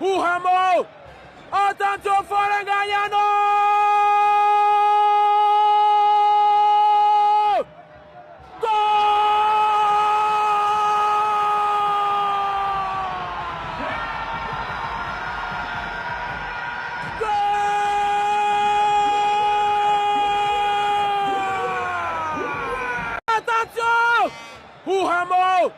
Uhamo! Attention Falenganyano! Attention! Uhamo!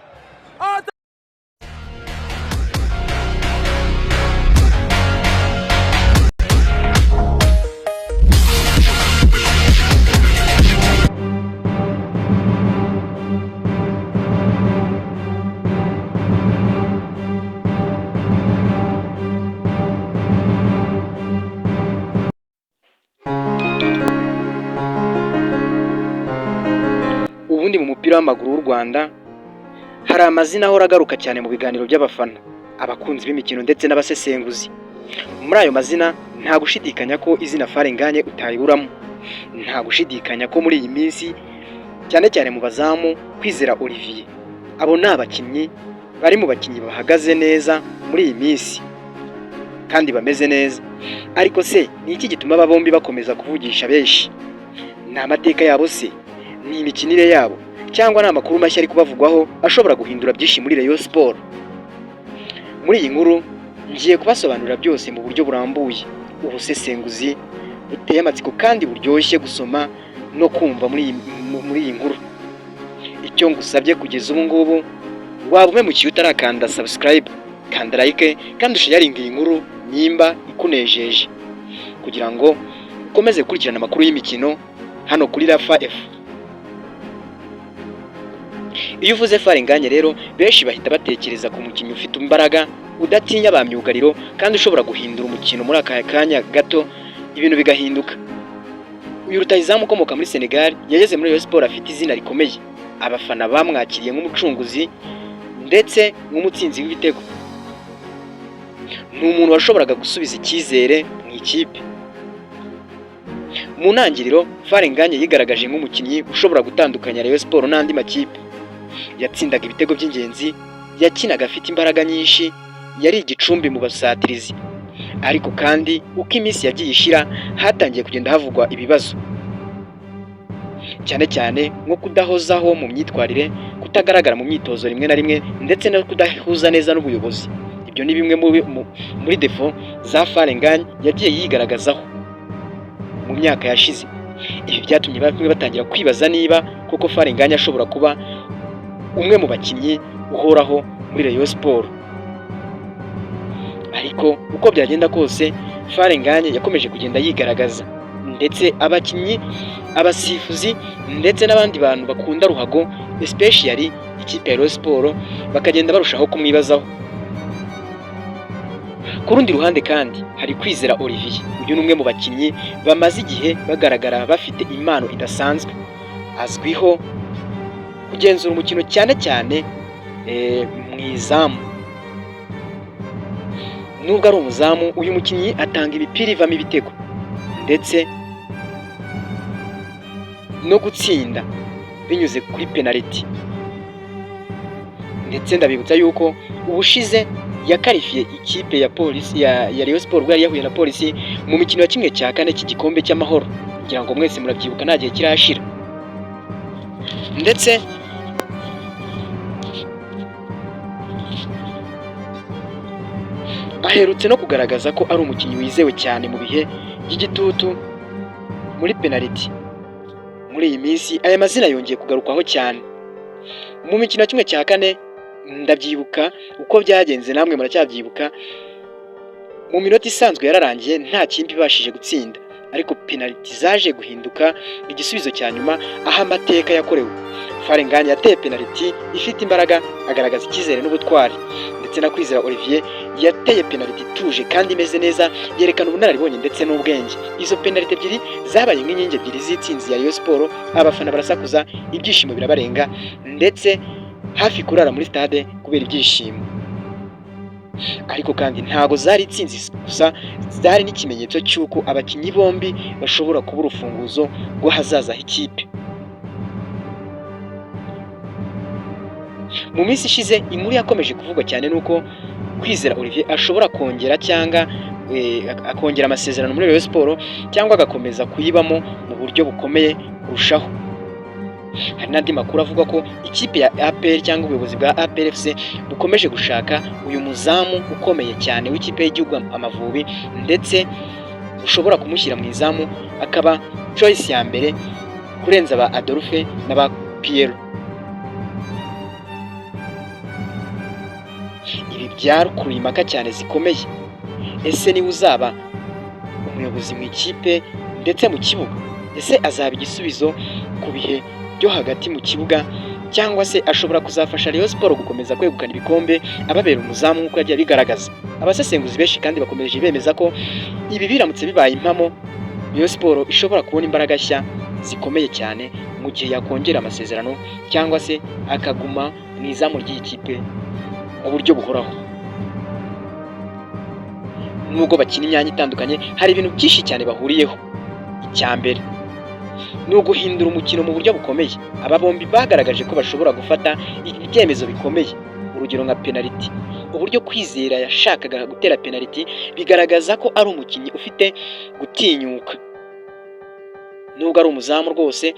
Ubundi mu mupira w'amaguru w'u Rwanda hari amazina ahora agaruka cyane mu biganiro by'abafana, abakunzi b'imikino ndetse n'abasesenguzi. Muri ayo mazina nta gushidikanya ko izina Falenganye utayiburamo, nta gushidikanya ko muri iyi minsi cyane cyane mu bazamu Kwizera Olivier, abo ni abakinnyi bari mu bakinnyi bahagaze neza muri iyi minsi kandi bameze neza. Ariko se ni iki gituma aba bombi bakomeza kuvugisha benshi? Ni amateka yabo se? Ni imikinire yabo? Cyangwa ni amakuru mashya ari kubavugwaho ashobora guhindura byinshi muri Rayon Sport? Muri iyi nkuru ngiye kubasobanurira byose mu buryo burambuye, ubusesenguzi buteye amatsiko kandi buryoshye gusoma no kumva muri iyi nkuru. Icyo ngusabye kugeza ubu ngubu, waba umemukiye utarakanda subscribe, kanda like kandi usharinga iyi nkuru nimba ikunejeje, kugira ngo ukomeze gukurikirana amakuru y'imikino hano kuri Rafa F. Iyo uvuze Falenganye rero benshi bahita batekereza ku mukinnyi ufite imbaraga, udatinya ba myugariro kandi ushobora guhindura umukino muri aka kanya gato ibintu bigahinduka. Uyu rutahizamu ukomoka muri Senegal yageze muri Rayon Sport afite izina rikomeye, abafana bamwakiriye nk'umucunguzi ndetse nk'umutsinzi w'ibitego. Ni umuntu washoboraga gusubiza icyizere mu ikipe. Mu ntangiriro Falenganye yigaragaje nk'umukinnyi ushobora gutandukanya Rayon Sport n'andi makipe. Yatsindaga ibitego by'ingenzi, yakinaga afite imbaraga nyinshi, yari igicumbi mu basatirizi. Ariko kandi uko iminsi yagiye ishira hatangiye kugenda havugwa ibibazo, cyane cyane nko kudahozaho mu myitwarire, kutagaragara mu myitozo rimwe na rimwe ndetse no kudahuza neza n'ubuyobozi. Ibyo ni bimwe muri defo za Falenganye yagiye yigaragazaho mu myaka yashize. Ibi byatumye bamwe batangira kwibaza niba koko Falenganye ashobora kuba umwe mu bakinnyi uhoraho muri Rayon Sport. Ariko uko byagenda kose Falenganye yakomeje kugenda yigaragaza, ndetse abakinnyi, abasifuzi ndetse n'abandi bantu bakunda ruhago, especially ikipe ya Rayon Sport, bakagenda barushaho kumwibazaho. Ku rundi ruhande kandi hari Kwizera Olivier. Uyu ni umwe mu bakinnyi bamaze igihe bagaragara bafite impano idasanzwe, azwiho kugenzura umukino cyane cyane mu izamu. Nubwo ari umuzamu, uyu mukinnyi atanga imipira ivamo ibitego ndetse no gutsinda binyuze kuri penaliti. Ndetse ndabibutsa yuko ubushize yakarifiye ikipe ya polisi ya Rayon Sport ubwo yari yahuye na polisi mu mikino ya kimwe cya kane cy'igikombe cy'amahoro. Ngira ngo mwese murabyibuka nta gihe kirashira. Ndetse aherutse no kugaragaza ko ari umukinnyi wizewe cyane mu bihe by'igitutu muri penaliti. Muri iyi minsi aya mazina yongeye kugarukwaho cyane. Mu mikino ya kimwe cya kane ndabyibuka uko byagenze, namwe muracyabyibuka. Mu minota isanzwe yararangiye nta kipe ibashije gutsinda, ariko penaliti zaje guhinduka igisubizo cya nyuma aho amateka yakorewe. Falenganye yateye penaliti ifite imbaraga, agaragaza icyizere n'ubutwari. Ndetse na Kwizera Olivier yateye penaliti ituje kandi imeze neza, yerekana ubunararibonye ndetse n'ubwenge. Izo penaliti ebyiri zabaye nk'inkingi ebyiri z'itsinzi ya Rayon Sport. Abafana barasakuza, ibyishimo birabarenga ndetse hafi kurara muri stade kubera ibyishimo. Ariko kandi ntago zari itsinzi gusa, zari n'ikimenyetso cy'uko abakinnyi bombi bashobora kuba urufunguzo rw'ahazaza h'ikipe. Mu minsi ishize inkuru yakomeje kuvugwa cyane nuko Kwizera Olivier ashobora kongera cyangwa akongera amasezerano muri Rayon Sport cyangwa agakomeza kuyibamo mu buryo bukomeye kurushaho. Hari n'andi makuru avuga ko ikipe ya APR cyangwa ubuyobozi bwa APR FC bukomeje gushaka uyu muzamu ukomeye cyane w'ikipe y'igihugu Amavubi, ndetse ushobora kumushyira mu izamu akaba choice ya mbere kurenza ba Adolphe n'aba Pierre. Ibi byarukuruye impaka cyane zikomeye. Ese niwe uzaba umuyobozi mu ikipe ndetse mu kibuga? Ese azaba igisubizo ku bihe byo hagati mu kibuga, cyangwa se ashobora kuzafasha Rayon Sport gukomeza kwegukana ibikombe ababera umuzamu nk'uko yagiye bigaragaza? Abasesenguzi benshi kandi bakomeje bemeza ko ibi biramutse bibaye impamo, Rayon Sport ishobora kubona imbaraga nshya zikomeye cyane mu gihe yakongera amasezerano cyangwa se akaguma mu izamu ry'iyi kipe mu buryo buhoraho. Nubwo bakina imyanya itandukanye, hari ibintu byinshi cyane bahuriyeho. Icya mbere ni uguhindura umukino mu buryo bukomeye. Aba bombi bagaragaje ko bashobora gufata ibyemezo bikomeye, urugero nka penaliti. Uburyo Kwizera yashakaga gutera penaliti bigaragaza ko ari umukinnyi ufite gutinyuka, nubwo ari umuzamu rwose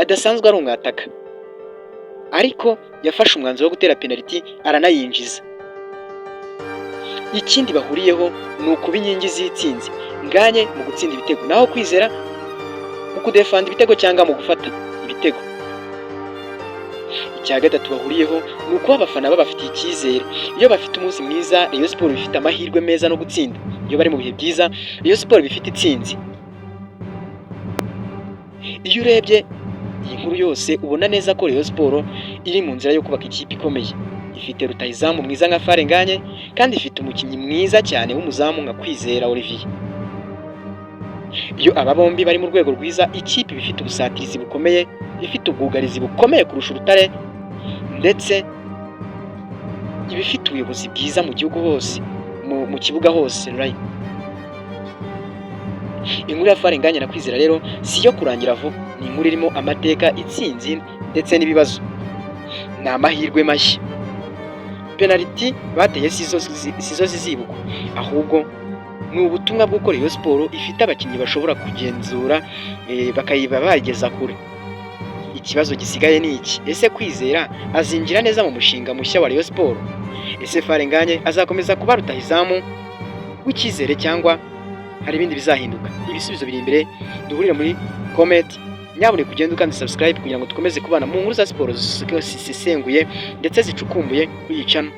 adasanzwe ari umwataka, ariko yafashe umwanzuro wo gutera penaliti aranayinjiza. Ikindi bahuriyeho ni ukuba inkingi z'itsinzi, Nganye mu gutsinda ibitego, naho Kwizera mu kudefanda ibitego cyangwa mu gufata ibitego. Icya gatatu bahuriyeho ni ukuba abafana babafitiye icyizere. Iyo bafite umunsi mwiza, Rayon Sport bifite amahirwe meza no gutsinda. Iyo bari mu bihe byiza, Rayon Sport bifite itsinzi. Iyo urebye iyi nkuru yose ubona neza ko Rayon Sport iri mu nzira yo kubaka ikipe ikomeye. Ifite rutahizamu mwiza nka Fare Nganye, kandi ifite umukinnyi mwiza cyane w'umuzamu nka Kwizera Olivier. Iyo aba bombi bari mu rwego rwiza, ikipe ifite ubusatirizi bukomeye, ifite ubwugarizi bukomeye kurusha Urutare, ndetse iba ifite ubuyobozi bwiza mu gihugu hose, mu kibuga hose. Inkuru ya Fare Nganye na Kwizera rero si iyo kurangira vuba, ni inkuru irimo amateka, itsinzi ndetse n'ibibazo. Ni amahirwe mashya. Penaliti bateye sizo zizibukwa, ahubwo ni ubutumwa bw'uko Rayon Sport ifite abakinnyi bashobora kugenzura bakayiba bayigeza kure. Ikibazo gisigaye ni iki? Ese Kwizera azinjira neza mu mushinga mushya wa Rayon Sport? Ese Fare Nganye azakomeza kuba rutahizamu w'icyizere cyangwa hari ibindi bizahinduka? Ibisubizo biri imbere, duhurira muri comment. Nyabuneka ugende ukanda subscribe kugira ngo dukomeze kubana mu nkuru za siporo zisesenguye ndetse zicukumbuye kuri iyi channel.